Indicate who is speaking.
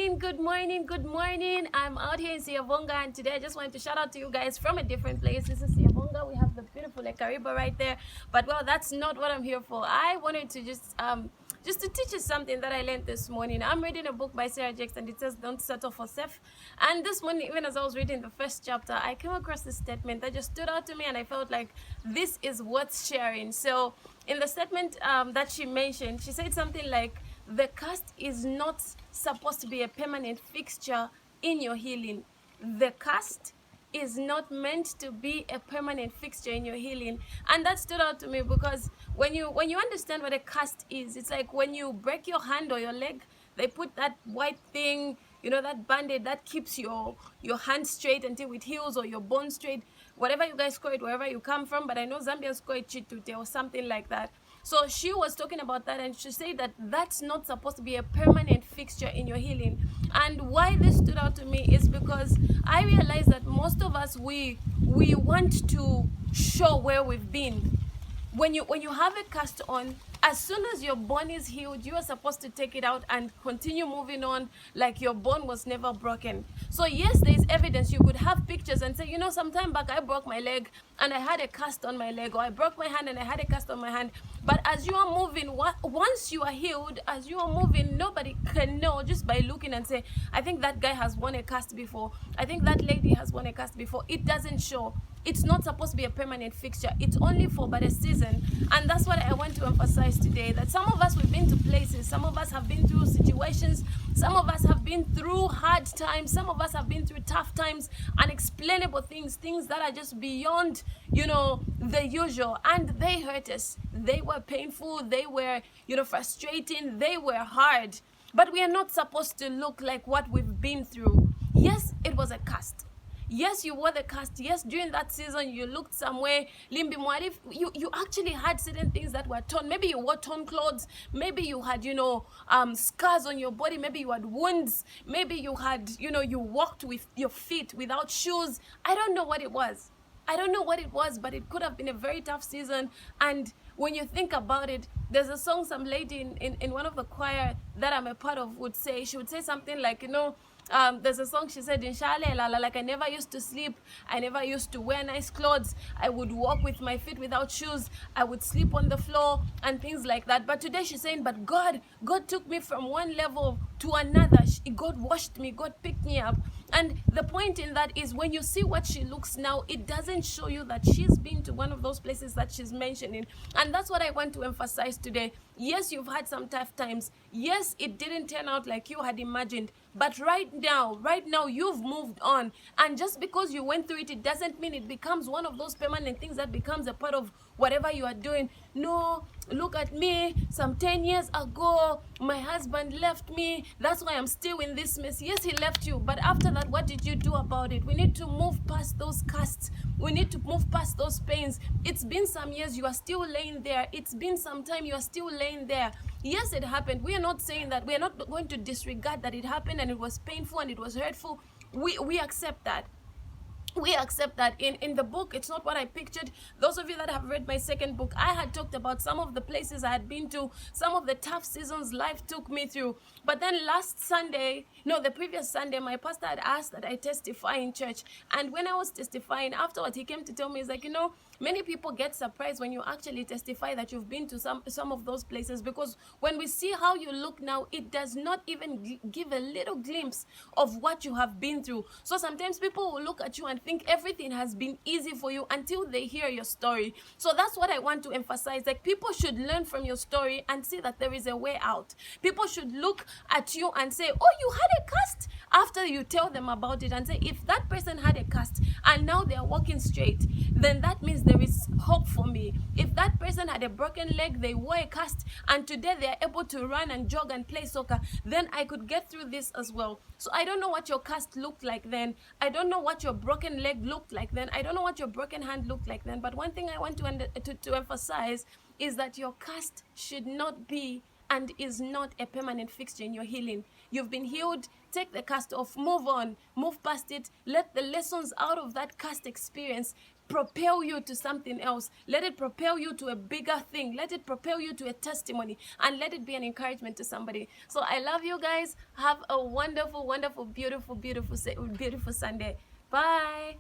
Speaker 1: good morning, good morning. I'm out here in Siyavonga, and today I just wanted to shout out to you guys from a different place. This is Siyavonga. We have the beautiful Ekariba right there, but well, that's not what I'm here for. I wanted to just to teach you something that I learned this morning. I'm reading a book by Sarah Jakes, and it says don't settle for safe. And this morning, even as I was reading the first chapter, I came across this statement that just stood out to me, and I felt like this is worth sharing. So in the statement that she mentioned, she said something like, the cast is not supposed to be a permanent fixture in your healing. The cast is not meant to be a permanent fixture in your healing. And that stood out to me because when you understand what a cast is, it's like when you break your hand or your leg, they put that white thing, you know, that band-aid that keeps your hand straight until it heals, or your bone straight, whatever you guys call it, wherever you come from. But I know Zambians call it chitute or something like that. So she was talking about that, and she said that that's not supposed to be a permanent fixture in your healing. And why this stood out to me is because I realized that most of us, we want to show where we've been. When you have a cast on, as soon as your bone is healed, you are supposed to take it out and continue moving on like your bone was never broken. So yes, there is evidence. You could have pictures and say, you know, sometime back I broke my leg and I had a cast on my leg, or I broke my hand and I had a cast on my hand. But as you are moving, once you are healed, as you are moving, nobody can know just by looking and say, I think that guy has worn a cast before. I think that lady has worn a cast before. It doesn't show. It's not supposed to be a permanent fixture. It's only for but a season. And that's what I want to emphasize today, that some of us, we've been to places, some of us have been through situations, some of us have been through hard times, some of us have been through tough times, unexplainable things, things that are just beyond, you know, the usual. And they hurt us. They were painful, they were, you know, frustrating, they were hard. But we are not supposed to look like what we've been through. Yes, it was a cast. Yes, you wore the cast. Yes, during that season, you looked some way. Limbi Mwarif, you actually had certain things that were torn. Maybe you wore torn clothes. Maybe you had, you know, scars on your body. Maybe you had wounds. Maybe you had, you know, you walked with your feet without shoes. I don't know what it was. I don't know what it was, but it could have been a very tough season. And when you think about it, there's a song some lady in one of the choir that I'm a part of would say. She would say something like, you know, there's a song she said, Inshallah, like I never used to sleep, I never used to wear nice clothes, I would walk with my feet without shoes, I would sleep on the floor and things like that. But today she's saying, but God took me from one level to another. God washed me, God picked me up. And the point in that is, when you see what she looks now, it doesn't show you that she's been to one of those places that she's mentioning. And that's what I want to emphasize today. Yes, you've had some tough times. Yes, it didn't turn out like you had imagined. But right now, you've moved on. And just because you went through it, it doesn't mean it becomes one of those permanent things that becomes a part of whatever you are doing. No, look at me. Some 10 years ago, my husband left me. That's why I'm still in this mess. Yes, he left you. But after that, what did you do about it? We need to move past those casts. We need to move past those pains. It's been some years, you are still laying there. It's been some time, you are still laying there. Yes, it happened. We are not saying that. We are not going to disregard that it happened and it was painful and it was hurtful. We accept that. We accept that. In the book, it's not what I pictured. Those of you that have read my second book, I had talked about some of the places I had been to, some of the tough seasons life took me through. But then the previous Sunday, my pastor had asked that I testify in church. And when I was testifying, afterwards, he came to tell me, he's like, you know, many people get surprised when you actually testify that you've been to some of those places, because when we see how you look now, it does not even give a little glimpse of what you have been through. So sometimes people will look at you and think everything has been easy for you until they hear your story. So that's what I want to emphasize. Like, people should learn from your story and see that there is a way out. People should look at you and say, oh, you had a cast, after you tell them about it, and say, if that person had a cast and now they're walking straight, then that means there is hope for me. If that person had a broken leg, they wore a cast, and today they're able to run and jog and play soccer, then I could get through this as well. So I don't know what your cast looked like then. I don't know what your broken leg looked like then. I don't know what your broken hand looked like then. But one thing I want to emphasize is that your cast should not be and is not a permanent fixture in your healing. You've been healed. Take the cast off, move on, move past it. Let the lessons out of that cast experience propel you to something else. Let it propel you to a bigger thing. Let it propel you to a testimony, and let it be an encouragement to somebody. So I love you guys. Have a wonderful, wonderful, beautiful, beautiful, beautiful Sunday. Bye.